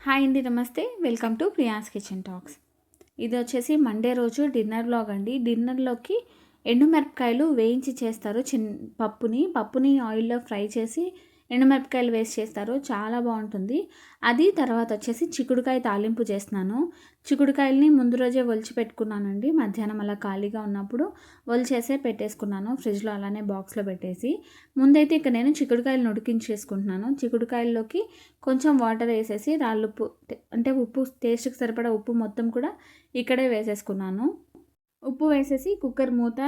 Hi అండి, నమస్తే. Welcome to Priya's kitchen talks. ఇది వచ్చేసి మండే రోజు డిన్నర్ వ్లాగ్ అండి. డిన్నర్లోకి ఎండుమిరపకాయలు వేయించి చేస్తారు. పప్పుని ఆయిల్లో ఫ్రై చేసి ఎండుమిరపకాయలు వేసి చేస్తారు. చాలా బాగుంటుంది. అది తర్వాత వచ్చేసి చిక్కుడుకాయ తాలింపు చేస్తున్నాను. చిక్కుడుకాయలని ముందు రోజే ఒలిచి పెట్టుకున్నానండి. మధ్యాహ్నం అలా ఖాళీగా ఉన్నప్పుడు ఒలిచేసే పెట్టేసుకున్నాను ఫ్రిడ్జ్లో, అలానే బాక్స్లో పెట్టేసి. ముందైతే ఇక నేను చిక్కుడుకాయలను ఉడికించేసుకుంటున్నాను. చిక్కుడుకాయల్లోకి కొంచెం వాటర్ వేసేసి రాళ్ళుప్పు, అంటే ఉప్పు టేస్ట్కి సరిపడా ఉప్పు మొత్తం కూడా ఇక్కడే వేసేసుకున్నాను. ఉప్పు వేసేసి కుక్కర్ మూత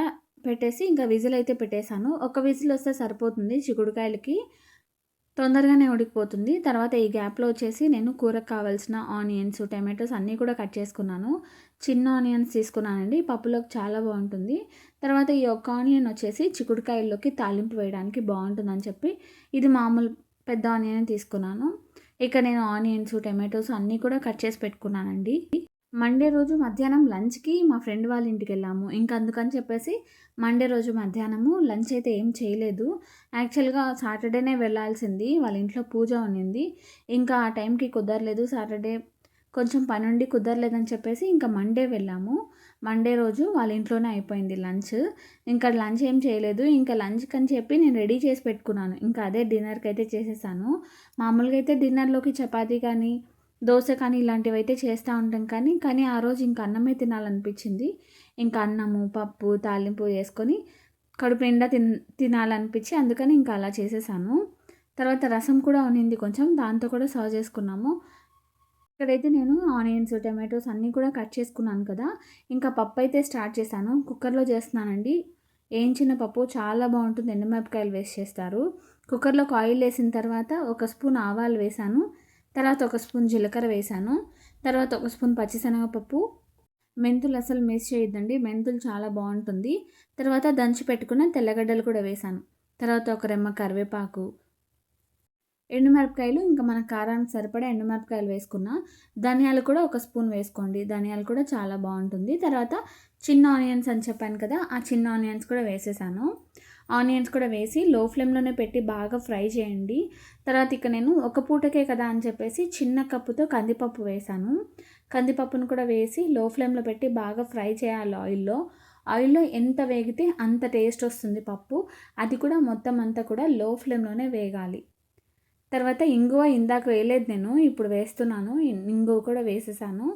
పెట్టేసి ఇంకా విజిల్ అయితే పెట్టేశాను. ఒక విజిల్ వస్తే సరిపోతుంది, చిక్కుడుకాయలకి తొందరగానే ఉడికిపోతుంది. తర్వాత ఈ గ్యాప్లో వచ్చేసి నేను కూరకు కావాల్సిన ఆనియన్స్, టమాటోస్ అన్నీ కూడా కట్ చేసుకున్నాను. చిన్న ఆనియన్స్ తీసుకున్నానండి, పప్పులోకి చాలా బాగుంటుంది. తర్వాత ఈ ఒక్క ఆనియన్ వచ్చేసి చిక్కుడుకాయల్లోకి తాలింపు వేయడానికి బాగుంటుందని చెప్పి ఇది మామూలు పెద్ద ఆనియన్ తీసుకున్నాను. ఇక నేను ఆనియన్స్, టమాటోస్ అన్నీ కూడా కట్ చేసి పెట్టుకున్నానండి. మండే రోజు మధ్యాహ్నం లంచ్కి మా ఫ్రెండ్ వాళ్ళ ఇంటికి వెళ్ళాము. ఇంకా అందుకని చెప్పేసి మండే రోజు మధ్యాహ్నము లంచ్ అయితే ఏం చేయలేదు. యాక్చువల్గా సాటర్డేనే వెళ్ళాల్సింది, వాళ్ళ ఇంట్లో పూజ ఉన్నింది. ఇంకా ఆ టైంకి కుదరలేదు. సాటర్డే కొంచెం పని ఉండి కుదరలేదని చెప్పేసి ఇంకా మండే వెళ్ళాము. మండే రోజు వాళ్ళ ఇంట్లోనే అయిపోయింది లంచ్. ఇంకా లంచ్ ఏం చేయలేదు. ఇంకా లంచ్కి అని చెప్పి నేను రెడీ చేసి పెట్టుకున్నాను. ఇంకా అదే డిన్నర్కి అయితే చేసేసాను. మామూలుగా అయితే డిన్నర్లోకి చపాతీ కానీ దోశ కానీ ఇలాంటివి అయితే చేస్తూ ఉంటాం. కానీ ఆ రోజు ఇంకా అన్నమే తినాలనిపించింది. ఇంకా అన్నము, పప్పు, తాలింపు వేసుకొని కడుపు నిండా తినాలనిపించి అందుకని ఇంకా అలా చేసేసాను. తర్వాత రసం కూడా ఉన్నింది కొంచెం, దాంతో కూడా సర్వ్ చేసుకున్నాము. ఇక్కడైతే నేను ఆనియన్స్, టమాటోస్ అన్నీ కూడా కట్ చేసుకున్నాను కదా. ఇంకా పప్పు అయితే స్టార్ట్ చేశాను. కుక్కర్లో చేస్తున్నానండి. వేయించిన పప్పు చాలా బాగుంటుంది, ఎండుమిరపకాయలు వేసి చేస్తారు. కుక్కర్లోకి ఆయిల్ వేసిన తర్వాత 1 స్పూన్ ఆవాలు వేసాను. తర్వాత 1 స్పూన్ జీలకర్ర వేసాను. తర్వాత 1 స్పూన్ పచ్చిశనగపప్పు. మెంతులు అసలు మిస్ చేయొద్దండి, మెంతులు చాలా బాగుంటుంది. తర్వాత దంచి పెట్టుకున్న తెల్లగడ్డలు కూడా వేసాను. తర్వాత ఒక రెమ్మ కరివేపాకు, ఎండుమిరపకాయలు, ఇంకా మన కారానికి సరిపడా ఎండుమిరపకాయలు వేసుకున్న. ధనియాలు కూడా 1 స్పూన్ వేసుకోండి, ధనియాలు కూడా చాలా బాగుంటుంది. తర్వాత చిన్న ఆనియన్స్ అని చెప్పాను కదా, ఆ చిన్న ఆనియన్స్ కూడా వేసేసాను. ఆనియన్స్ కూడా వేసి లో ఫ్లేమ్లోనే పెట్టి బాగా ఫ్రై చేయండి. తర్వాత ఇక నేను ఒక పూటకే కదా అని చెప్పేసి చిన్న కప్పుతో కందిపప్పు వేసాను. కందిపప్పును కూడా వేసి లో ఫ్లేమ్లో పెట్టి బాగా ఫ్రై చేయాలి ఆయిల్లో ఎంత వేగితే అంత టేస్ట్ వస్తుంది పప్పు. అది కూడా మొత్తం అంతా కూడా లో ఫ్లేమ్లోనే వేగాలి. తర్వాత ఇంగువ ఇందాక వేయలేదు నేను, ఇప్పుడు వేస్తున్నాను. ఇంగువ కూడా వేసేసాను.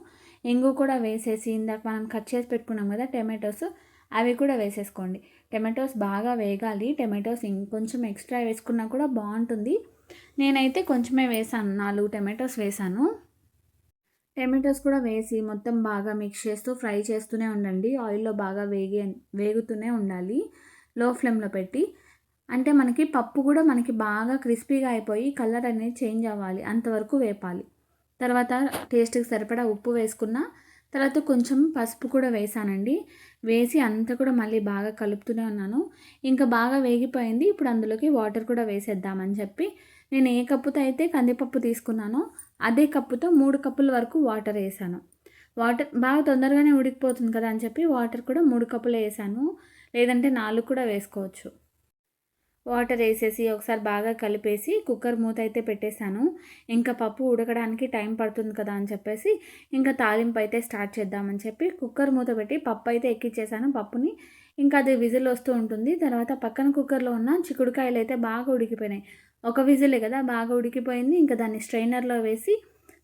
ఇంగువ కూడా వేసేసి ఇందాక మనం కట్ చేసి పెట్టుకున్నాం కదా టమాటోస్, అవి కూడా వేసేసుకోండి. టమాటోస్ బాగా వేగాలి. టమాటోస్ ఇంకొంచెం ఎక్స్ట్రా వేసుకున్నా కూడా బాగుంటుంది. నేనైతే కొంచెమే వేసాను, 4 టమాటోస్ వేసాను. టమాటోస్ కూడా వేసి మొత్తం బాగా మిక్స్ చేస్తూ ఫ్రై చేస్తూనే ఉండండి. ఆయిల్లో బాగా వేగుతూనే ఉండాలి లో ఫ్లేమ్లో పెట్టి. అంటే మనకి పప్పు కూడా మనకి బాగా క్రిస్పీగా అయిపోయి కలర్ అనేది చేంజ్ అవ్వాలి, అంతవరకు వేపాలి. తర్వాత టేస్ట్కి సరిపడా ఉప్పు వేసుకున్న. తర్వాత కొంచెం పసుపు కూడా వేసానండి. వేసి అంతా కూడా మళ్ళీ బాగా కలుపుతూనే ఉన్నాను. ఇంకా బాగా వేగిపోయింది. ఇప్పుడు అందులోకి వాటర్ కూడా వేసేద్దామని చెప్పి నేను ఏ కప్పుతో అయితే కందిపప్పు తీసుకున్నానో అదే కప్పుతో 3 కప్పుల వరకు వాటర్ వేసాను. వాటర్ బాగా తొందరగానే ఉడికిపోతుంది కదా అని చెప్పి వాటర్ కూడా 3 కప్పులు వేసాను, లేదంటే 4 కూడా వేసుకోవచ్చు. వాటర్ వేసేసి ఒకసారి బాగా కలిపేసి కుక్కర్ మూత అయితే పెట్టేశాను. ఇంకా పప్పు ఉడకడానికి టైం పడుతుంది కదా అని చెప్పేసి ఇంకా తాలింపు అయితే స్టార్ట్ చేద్దామని చెప్పి కుక్కర్ మూత పెట్టి పప్పు అయితే ఎక్కించేసాను. పప్పుని ఇంకా అది విజిల్ వస్తూ ఉంటుంది. తర్వాత పక్కన కుక్కర్లో ఉన్న చిక్కుడుకాయలు అయితే బాగా ఉడికిపోయినాయి. ఒక విజిలే కదా, బాగా ఉడికిపోయింది. ఇంకా దాన్ని స్ట్రైనర్లో వేసి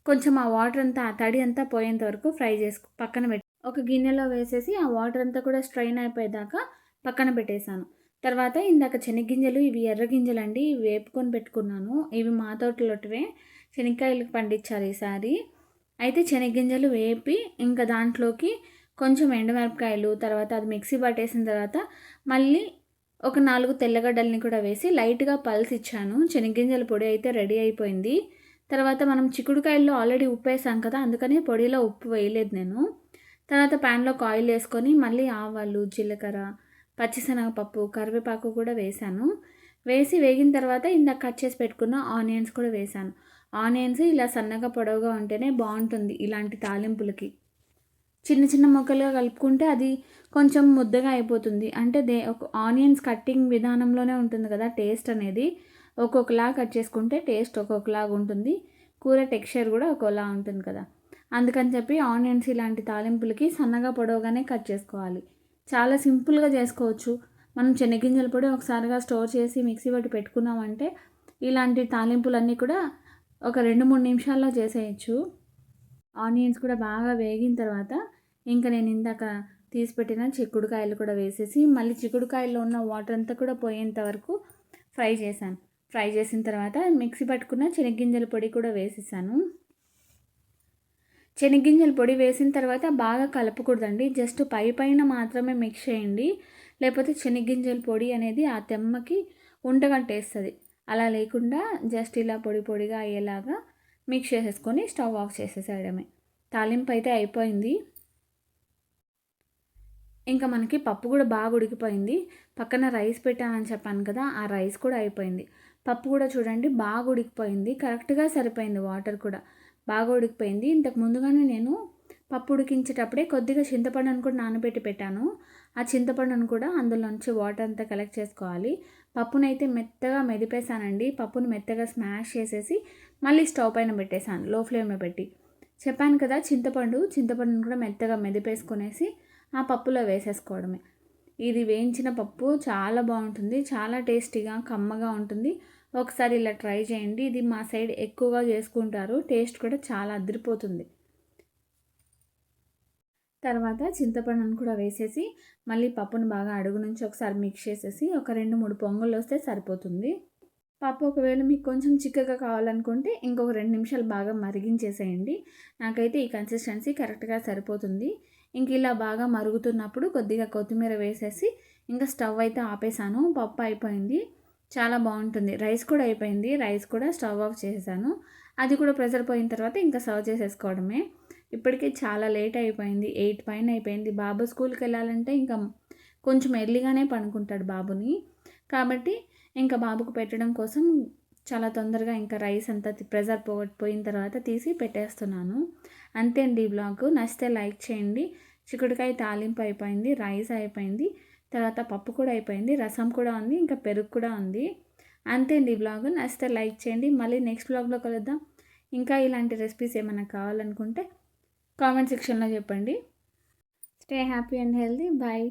కొంచెం ఆ వాటర్ అంతా, ఆ తడి అంతా పోయేంత వరకు ఫ్రై పక్కన పెట్టి ఒక గిన్నెలో వేసేసి ఆ వాటర్ అంతా కూడా స్ట్రైన్ అయిపోయేదాకా పక్కన పెట్టేశాను. తర్వాత ఇందాక శనగ్గింజలు, ఇవి ఎర్ర గింజలండి, ఇవి వేపుకొని పెట్టుకున్నాను. ఇవి మా తోటలోటివే, శనక్కాయలు పండించారు ఈసారి. అయితే శనగ్గింజలు వేపి ఇంకా దాంట్లోకి కొంచెం ఎండుమిరపకాయలు, తర్వాత అది మిక్సీ పట్టేసిన తర్వాత మళ్ళీ ఒక 4 తెల్లగడ్డల్ని కూడా వేసి లైట్గా పల్స్ ఇచ్చాను. శనగ్గింజల పొడి అయితే రెడీ అయిపోయింది. తర్వాత మనం చిక్కుడుకాయల్లో ఆల్రెడీ ఉప్పు వేసాం కదా, అందుకని పొడిలో ఉప్పు వేయలేదు నేను. తర్వాత ప్యాన్లోకి ఆయిల్ వేసుకొని మళ్ళీ ఆవాలు, జీలకర్ర, పచ్చిశనగపప్పు, కరివేపాకు కూడా వేసాను. వేసి వేగిన తర్వాత ఇందాక కట్ చేసి పెట్టుకున్న ఆనియన్స్ కూడా వేసాను. ఆనియన్స్ ఇలా సన్నగా పొడవుగా ఉంటేనే బాగుంటుంది ఇలాంటి తాలింపులకి. చిన్న చిన్న ముక్కలుగా కలుపుకుంటే అది కొంచెం ముద్దగా అయిపోతుంది. అంటే ఒక ఆనియన్స్ కట్టింగ్ విధానంలోనే ఉంటుంది కదా టేస్ట్ అనేది. ఒక్కొక్కలా కట్ చేసుకుంటే టేస్ట్ ఒక్కొక్కలాగా ఉంటుంది. కూర టెక్స్చర్ కూడా ఒకలా ఉంటుంది కదా. అందుకని చెప్పి ఆనియన్స్ ఇలాంటి తాలింపులకి సన్నగా పొడవుగానే కట్ చేసుకోవాలి. చాలా సింపుల్గా చేసుకోవచ్చు. మనం శనగింజల పొడి ఒకసారిగా స్టోర్ చేసి మిక్సీ పట్టి పెట్టుకున్నామంటే ఇలాంటి తాలింపులన్నీ కూడా ఒక 2-3 నిమిషాల్లో చేసేయచ్చు. ఆనియన్స్ కూడా బాగా వేగిన తర్వాత ఇంకా నేను ఇందాక తీసి పెట్టిన చిక్కుడుకాయలు కూడా వేసేసి మళ్ళీ చిక్కుడుకాయల్లో ఉన్న వాటర్ అంతా కూడా పోయేంత వరకు ఫ్రై చేశాను. ఫ్రై చేసిన తర్వాత మిక్సీ పట్టుకున్న శనగ్గింజల పొడి కూడా వేసేసాను. శనగ్గింజల పొడి వేసిన తర్వాత బాగా కలపకూడదండి. జస్ట్ పైన మాత్రమే మిక్స్ చేయండి. లేకపోతే శనగ్గింజల పొడి అనేది ఆ తెమ్మకి ఉంటగట్టేస్తుంది. అలా లేకుండా జస్ట్ ఇలా పొడి పొడిగా అయ్యేలాగా మిక్స్ చేసేసుకొని స్టవ్ ఆఫ్ చేసేసేయడమే. తాలింపు అయితే అయిపోయింది. ఇంకా మనకి పప్పు కూడా బాగా ఉడికిపోయింది. పక్కన రైస్ పెట్టానని చెప్పాను కదా, ఆ రైస్ కూడా అయిపోయింది. పప్పు కూడా చూడండి బాగా ఉడికిపోయింది. కరెక్ట్గా సరిపోయింది. వాటర్ కూడా బాగా ఉడికిపోయింది. ఇంతకు ముందుగానే నేను పప్పు ఉడికించేటప్పుడే కొద్దిగా చింతపండును కూడా నానబెట్టి పెట్టాను. ఆ చింతపండును కూడా అందులోంచి వాటర్ అంతా కలెక్ట్ చేసుకోవాలి. పప్పునైతే మెత్తగా మెదిపేసానండి. పప్పును మెత్తగా స్మాష్ చేసేసి మళ్ళీ స్టవ్ పైన పెట్టేశాను లో ఫ్లేమ్లో పెట్టి. చెప్పాను కదా చింతపండును కూడా మెత్తగా మెదిపేసుకునేసి ఆ పప్పులో వేసేసుకోవడమే. ఇది వేయించిన పప్పు చాలా బాగుంటుంది. చాలా టేస్టీగా కమ్మగా ఉంటుంది. ఒకసారి ఇలా ట్రై చేయండి. ఇది మా సైడ్ ఎక్కువగా చేసుకుంటారు. టేస్ట్ కూడా చాలా అదిరిపోతుంది. తర్వాత చింతపండును కూడా వేసేసి మళ్ళీ పప్పును బాగా అడుగు నుంచి ఒకసారి మిక్స్ చేసేసి ఒక 2-3 పొంగులు వస్తే సరిపోతుంది. పప్పు ఒకవేళ మీకు కొంచెం చిక్కగా కావాలనుకుంటే ఇంకొక 2 నిమిషాలు బాగా మరిగించేసేయండి. నాకైతే ఈ కన్సిస్టెన్సీ కరెక్ట్గా సరిపోతుంది. ఇంక ఇలా బాగా మరుగుతున్నప్పుడు కొద్దిగా కొత్తిమీర వేసేసి ఇంకా స్టవ్ అయితే ఆపేసాను. పప్పు అయిపోయింది. చాలా బాగుంటుంది. రైస్ కూడా అయిపోయింది. రైస్ కూడా స్టవ్ ఆఫ్ చేసేసాను. అది కూడా ప్రెషర్ పోయిన తర్వాత ఇంకా సర్వ్ చేసేసుకోవడమే. ఇప్పటికే చాలా లేట్ అయిపోయింది. 8 పైన అయిపోయింది. బాబు స్కూల్కి వెళ్ళాలంటే ఇంకా కొంచెం ఎర్లీగానే పడుకుంటాడు బాబుని. కాబట్టి ఇంకా బాబుకు పెట్టడం కోసం చాలా తొందరగా ఇంకా రైస్ అంతా ప్రెషర్ పోయిన తర్వాత తీసి పెట్టేస్తున్నాను. అంతే అండి ఈ బ్లాగ్. నచ్చితే లైక్ చేయండి. చిక్కుడుకాయ తాలింపు అయిపోయింది. రైస్ అయిపోయింది. తర్వాత పప్పు కూడా అయిపోయింది. రసం కూడా ఉంది. ఇంకా పెరుగు కూడా ఉంది. అంతే అండి ఈ బ్లాగ్. నచ్చితే లైక్ చేయండి. మళ్ళీ నెక్స్ట్ బ్లాగ్లో కలుద్దాం. ఇంకా ఇలాంటి రెసిపీస్ ఏమైనా కావాలనుకుంటే కామెంట్ సెక్షన్లో చెప్పండి. Stay happy and healthy. Bye.